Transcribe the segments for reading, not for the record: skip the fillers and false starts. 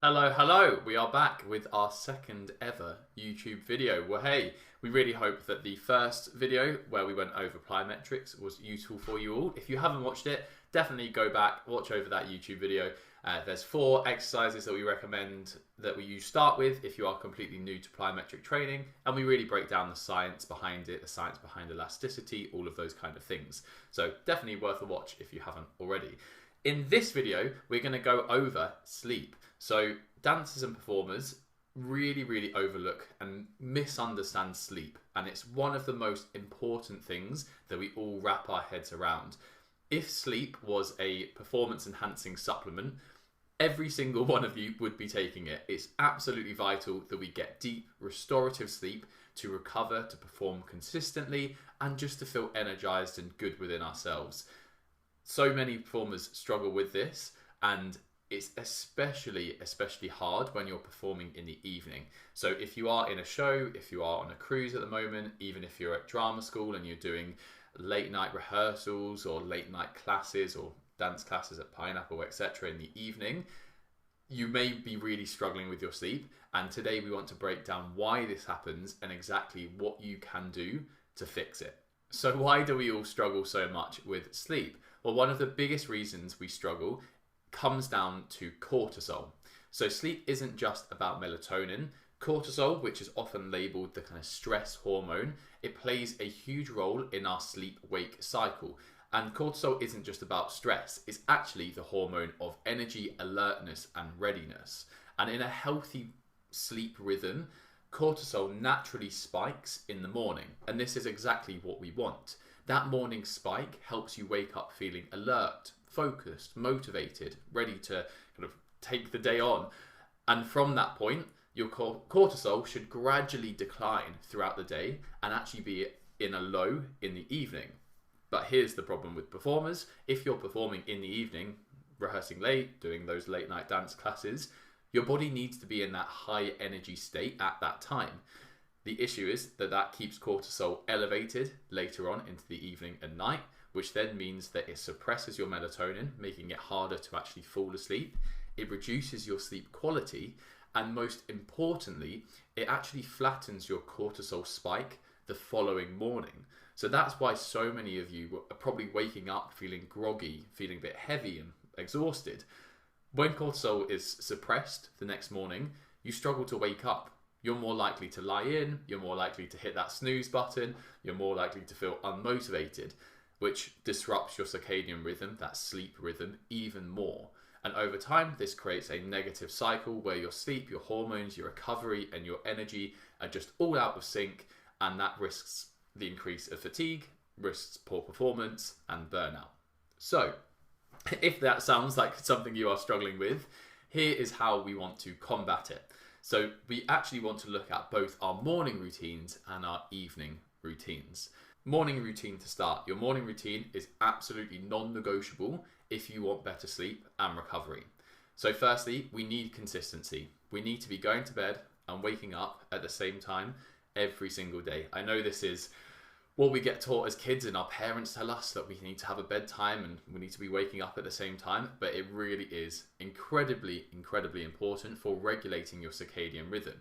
Hello, hello. We are back with our second ever YouTube video. Well, hey, we really hope that the first video where we went over plyometrics was useful for you all. If you haven't watched it, definitely go back, watch over that YouTube video. There's 4 exercises that we recommend that you start with if you are completely new to plyometric training, and we really break down the science behind it, the science behind elasticity, all of those kind of things. So definitely worth a watch if you haven't already. In this video, we're going to go over sleep. So dancers and performers really overlook and misunderstand sleep, and it's one of the most important things that we all wrap our heads around. If sleep was a performance enhancing supplement, every single one of you would be taking it. It's absolutely vital that we get deep restorative sleep to recover, to perform consistently, and just to feel energized and good within ourselves. So many performers struggle with this, and it's especially hard when you're performing in the evening. So if you are in a show, if you are on a cruise at the moment, even if you're at drama school and you're doing late night rehearsals or late night classes or dance classes at Pineapple, etc. in the evening, you may be really struggling with your sleep. And today we want to break down why this happens and exactly what you can do to fix it. So why do we all struggle so much with sleep? Well, one of the biggest reasons we struggle comes down to cortisol. So sleep isn't just about melatonin. Cortisol, which is often labeled the kind of stress hormone, it plays a huge role in our sleep-wake cycle. And cortisol isn't just about stress, it's actually the hormone of energy, alertness, and readiness. And in a healthy sleep rhythm, cortisol naturally spikes in the morning. And this is exactly what we want. That morning spike helps you wake up feeling alert, focused, motivated, ready to kind of take the day on. And from that point, your cortisol should gradually decline throughout the day and actually be in a low in the evening. But here's the problem with performers. If you're performing in the evening, rehearsing late, doing those late night dance classes, your body needs to be in that high energy state at that time. The issue is that keeps cortisol elevated later on into the evening and night, which then means that it suppresses your melatonin, making it harder to actually fall asleep. It reduces your sleep quality, and most importantly, it actually flattens your cortisol spike the following morning. So that's why so many of you are probably waking up feeling groggy, feeling a bit heavy and exhausted. When cortisol is suppressed the next morning, you struggle to wake up. You're more likely to lie in, you're more likely to hit that snooze button, you're more likely to feel unmotivated, which disrupts your circadian rhythm, that sleep rhythm, even more. And over time, this creates a negative cycle where your sleep, your hormones, your recovery, and your energy are just all out of sync, and that risks the increase of fatigue, risks poor performance, and burnout. So, if that sounds like something you are struggling with, here is how we want to combat it. So we actually want to look at both our morning routines and our evening routines. Morning routine to start. Your morning routine is absolutely non-negotiable if you want better sleep and recovery. So firstly, we need consistency. We need to be going to bed and waking up at the same time every single day. I know this is what we get taught as kids, and our parents tell us that we need to have a bedtime and we need to be waking up at the same time, but it really is incredibly important for regulating your circadian rhythm.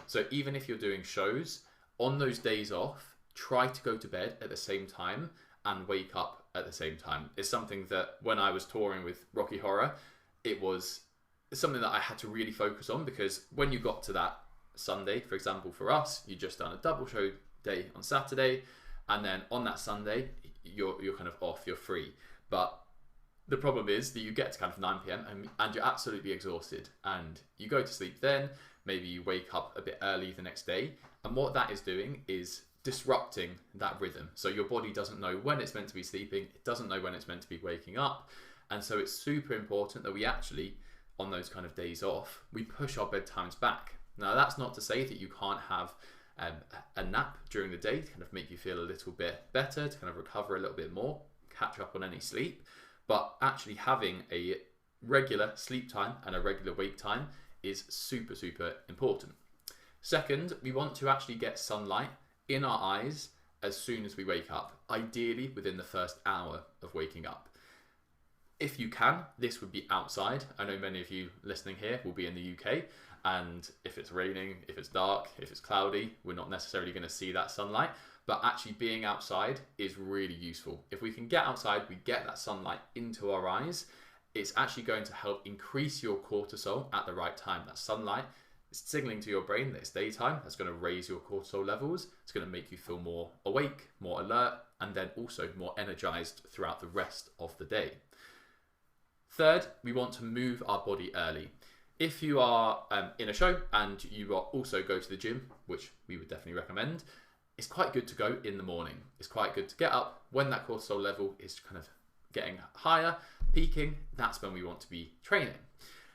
So even if you're doing shows, on those days off, try to go to bed at the same time and wake up at the same time. It's something that when I was touring with Rocky Horror, it was something that I had to really focus on, because when you got to that Sunday, for example, for us, you just done a double show day on Saturday, and then on that Sunday, you're kind of off, you're free. But the problem is that you get to kind of 9 p.m. and you're absolutely exhausted. And you go to sleep then, maybe you wake up a bit early the next day. And what that is doing is disrupting that rhythm. So your body doesn't know when it's meant to be sleeping, it doesn't know when it's meant to be waking up. And so it's super important that we actually, on those kind of days off, we push our bedtimes back. Now, that's not to say that you can't have a nap during the day to kind of make you feel a little bit better, to kind of recover a little bit more, catch up on any sleep. But actually having a regular sleep time and a regular wake time is super important. Second, we want to actually get sunlight in our eyes as soon as we wake up, ideally within the first hour of waking up. If you can, this would be outside. I know many of you listening here will be in the UK, and if it's raining, if it's dark, if it's cloudy, we're not necessarily going to see that sunlight, but actually being outside is really useful. If we can get outside, we get that sunlight into our eyes, it's actually going to help increase your cortisol at the right time. That sunlight is signaling to your brain that it's daytime. That's going to raise your cortisol levels. It's going to make you feel more awake, more alert, and then also more energized throughout the rest of the day. Third, we want to move our body early. If you are in a show and you are also go to the gym, which we would definitely recommend, it's quite good to go in the morning. It's quite good to get up when that cortisol level is kind of getting higher, peaking. That's when we want to be training.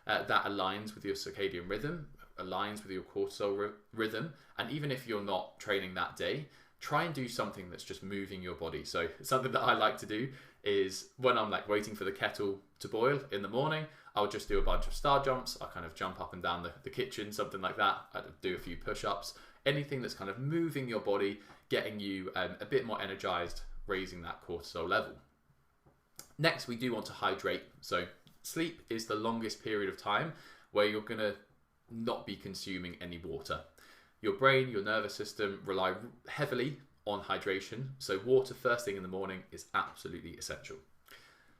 That aligns with your circadian rhythm, aligns with your cortisol rhythm. And even if you're not training that day, try and do something that's just moving your body. So something that I like to do is when I'm like waiting for the kettle to boil in the morning, I'll just do a bunch of star jumps. I kind of jump up and down the kitchen, something like that. I do a few push-ups, anything that's kind of moving your body, getting you a bit more energized, raising that cortisol level. Next, we do want to hydrate. So sleep is the longest period of time where you're going to not be consuming any water. Your brain, your nervous system rely heavily on hydration. So water first thing in the morning is absolutely essential.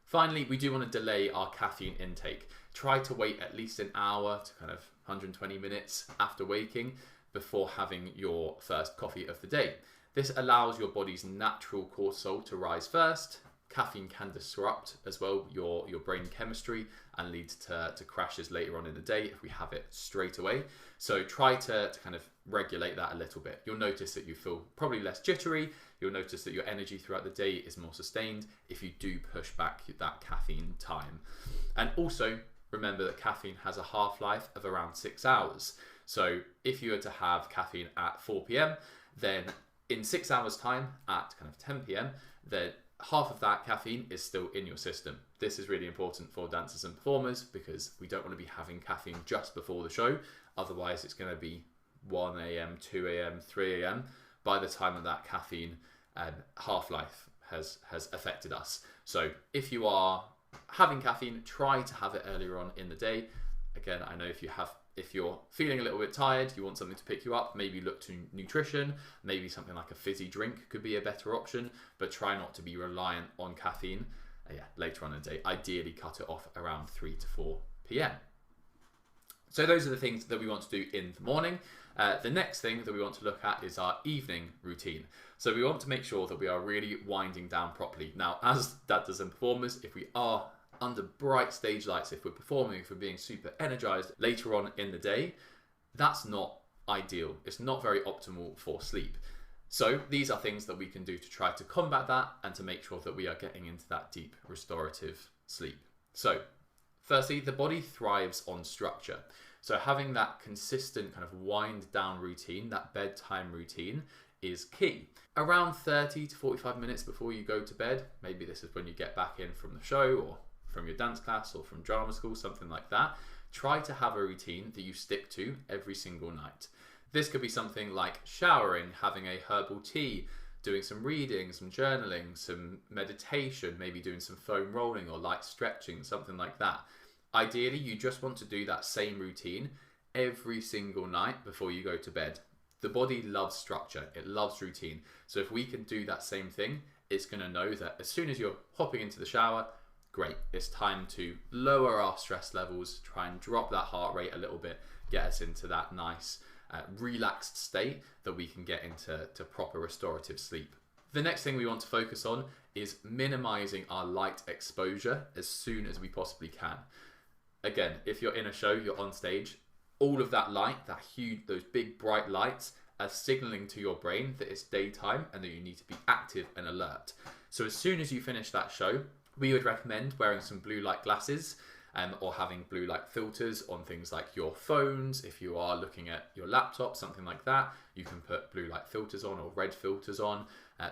Finally, we do want to delay our caffeine intake. Try to wait at least an hour to kind of 120 minutes after waking before having your first coffee of the day. This allows your body's natural cortisol to rise first. Caffeine can disrupt as well your brain chemistry and lead to crashes later on in the day if we have it straight away. So try to kind of regulate that a little bit. You'll notice that you feel probably less jittery. You'll notice that your energy throughout the day is more sustained if you do push back that caffeine time. And also remember that caffeine has a half-life of around 6 hours. So if you were to have caffeine at 4 p.m, then in 6 hours time at kind of 10 p.m, then half of that caffeine is still in your system. This is really important for dancers and performers because we don't want to be having caffeine just before the show. Otherwise, it's going to be 1 a.m, 2 a.m, 3 a.m. by the time that that caffeine half-life has affected us. So if you are having caffeine, try to have it earlier on in the day. Again, I know if you're feeling a little bit tired, you want something to pick you up, maybe look to nutrition, maybe something like a fizzy drink could be a better option, but try not to be reliant on caffeine later on in the day. Ideally cut it off around 3 to 4 p.m. So those are the things that we want to do in the morning. The next thing that we want to look at is our evening routine. So we want to make sure that we are really winding down properly. Now, as dancers and performers, if we are under bright stage lights, if we're performing, if we're being super energized later on in the day, that's not ideal. It's not very optimal for sleep. So these are things that we can do to try to combat that and to make sure that we are getting into that deep restorative sleep. So firstly, the body thrives on structure. So having that consistent kind of wind down routine, that bedtime routine, is key. Around 30 to 45 minutes before you go to bed, maybe this is when you get back in from the show or from your dance class or from drama school, something like that, try to have a routine that you stick to every single night. This could be something like showering, having a herbal tea, doing some reading, some journaling, some meditation, maybe doing some foam rolling or light stretching, something like that. Ideally, you just want to do that same routine every single night before you go to bed. The body loves structure, it loves routine. So if we can do that same thing, it's going to know that as soon as you're hopping into the shower, great, it's time to lower our stress levels, try and drop that heart rate a little bit, get us into that nice relaxed state that we can get into proper restorative sleep. The next thing we want to focus on is minimizing our light exposure as soon as we possibly can. Again, if you're in a show, you're on stage, all of that light, that huge, those big bright lights are signaling to your brain that it's daytime and that you need to be active and alert. So as soon as you finish that show, we would recommend wearing some blue light glasses or having blue light filters on things like your phones. If you are looking at your laptop, something like that, you can put blue light filters on or red filters on.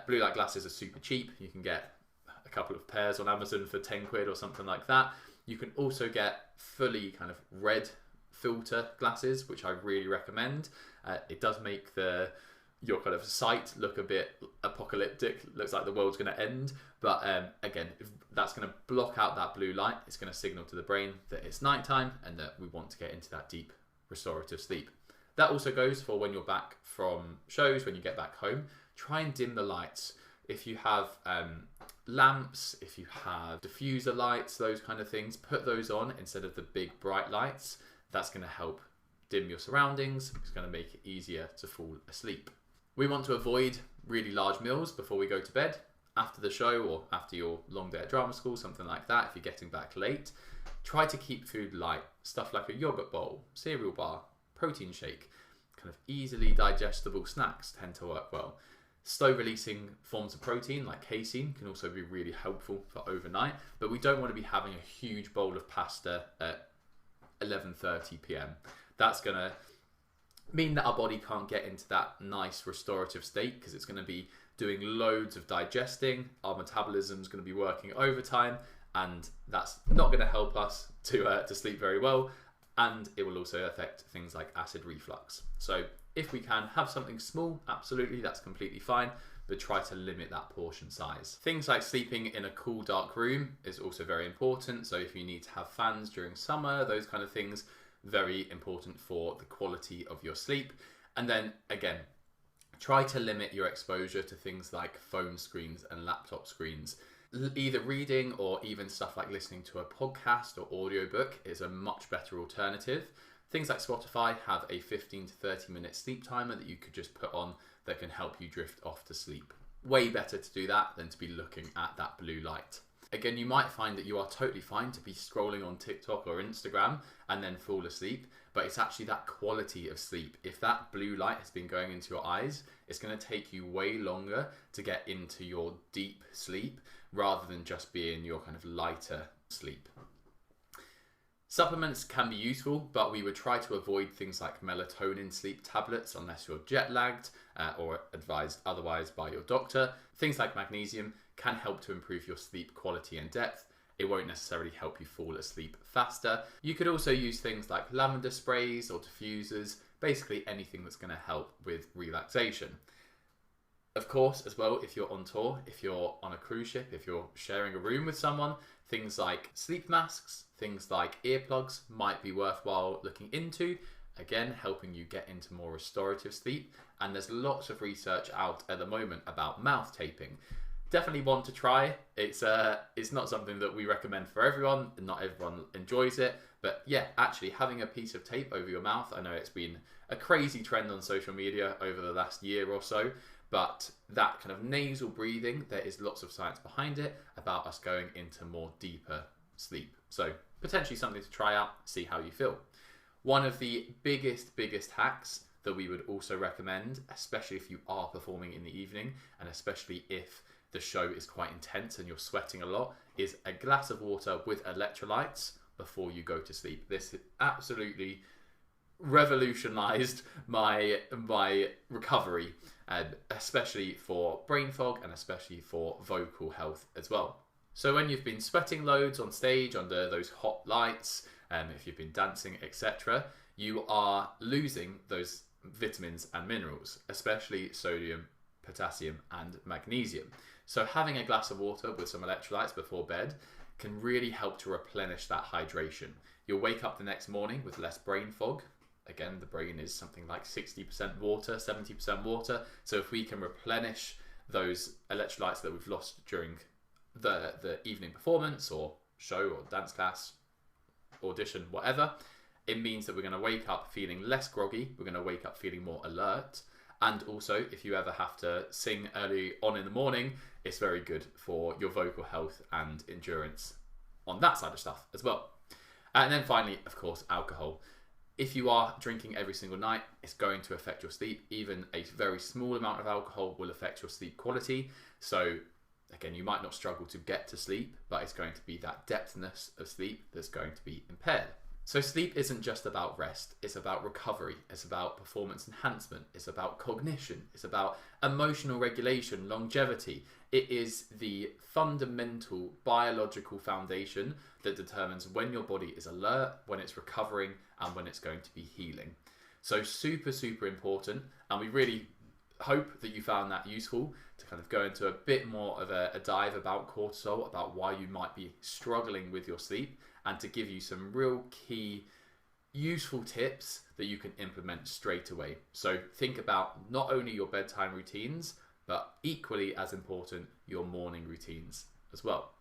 Blue light glasses are super cheap. You can get a couple of pairs on Amazon for 10 quid or something like that. You can also get fully kind of red filter glasses, which I really recommend. It does make the your kind of sight look a bit apocalyptic, looks like the world's going to end. But again, if that's going to block out that blue light. It's going to signal to the brain that it's nighttime and that we want to get into that deep restorative sleep. That also goes for when you're back from shows, when you get back home. Try and dim the lights. If you have lamps, if you have diffuser lights, those kind of things, put those on instead of the big bright lights. That's going to help dim your surroundings. It's going to make it easier to fall asleep. We want to avoid really large meals before we go to bed. After the show or after your long day at drama school, something like that, if you're getting back late, try to keep food light. Stuff like a yogurt bowl, cereal bar, protein shake, kind of easily digestible snacks tend to work well. Slow releasing forms of protein like casein can also be really helpful for overnight, but we don't want to be having a huge bowl of pasta at 11:30 p.m. That's going to mean that our body can't get into that nice restorative state because it's going to be doing loads of digesting. Our metabolism is going to be working overtime, and that's not going to help us to sleep very well. And it will also affect things like acid reflux. So if we can have something small, absolutely, that's completely fine, but try to limit that portion size. Things like sleeping in a cool, dark room is also very important. So if you need to have fans during summer, those kind of things, very important for the quality of your sleep. And then again, try to limit your exposure to things like phone screens and laptop screens. Either reading or even stuff like listening to a podcast or audiobook is a much better alternative. Things like Spotify have a 15 to 30 minute sleep timer that you could just put on that can help you drift off to sleep. Way better to do that than to be looking at that blue light. Again, you might find that you are totally fine to be scrolling on TikTok or Instagram and then fall asleep, but it's actually that quality of sleep. If that blue light has been going into your eyes, it's going to take you way longer to get into your deep sleep rather than just being your kind of lighter sleep. Supplements can be useful, but we would try to avoid things like melatonin sleep tablets unless you're jet lagged or advised otherwise by your doctor. Things like magnesium can help to improve your sleep quality and depth. It won't necessarily help you fall asleep faster. You could also use things like lavender sprays or diffusers, basically anything that's going to help with relaxation. Of course, as well, if you're on tour, if you're on a cruise ship, if you're sharing a room with someone, things like sleep masks, things like earplugs might be worthwhile looking into. Again, helping you get into more restorative sleep. And there's lots of research out at the moment about mouth taping. Definitely want to try. It's not something that we recommend for everyone. Not everyone enjoys it. But yeah, actually having a piece of tape over your mouth, I know it's been a crazy trend on social media over the last year or so. But that kind of nasal breathing, there is lots of science behind it about us going into more deeper sleep. So potentially something to try out, see how you feel. One of the biggest hacks that we would also recommend, especially if you are performing in the evening and especially if the show is quite intense and you're sweating a lot, is a glass of water with electrolytes before you go to sleep. This absolutely revolutionized my recovery, especially for brain fog and especially for vocal health as well. So when you've been sweating loads on stage under those hot lights, if you've been dancing, etc., you are losing those vitamins and minerals, especially sodium, potassium and magnesium. So having a glass of water with some electrolytes before bed can really help to replenish that hydration. You'll wake up the next morning with less brain fog. Again, the brain is something like 60% water, 70% water. So if we can replenish those electrolytes that we've lost during the evening performance or show or dance class, audition, whatever, it means that we're going to wake up feeling less groggy. We're going to wake up feeling more alert. And also, if you ever have to sing early on in the morning, it's very good for your vocal health and endurance on that side of stuff as well. And then finally, of course, alcohol. If you are drinking every single night, it's going to affect your sleep. Even a very small amount of alcohol will affect your sleep quality. So again, you might not struggle to get to sleep, but it's going to be that depthness of sleep that's going to be impaired. So sleep isn't just about rest, it's about recovery, it's about performance enhancement, it's about cognition, it's about emotional regulation, longevity. It is the fundamental biological foundation that determines when your body is alert, when it's recovering, and when it's going to be healing. So super important, and we really hope that you found that useful to kind of go into a bit more of a dive about cortisol, about why you might be struggling with your sleep, and to give you some real key useful tips that you can implement straight away. So think about not only your bedtime routines, but equally as important, your morning routines as well.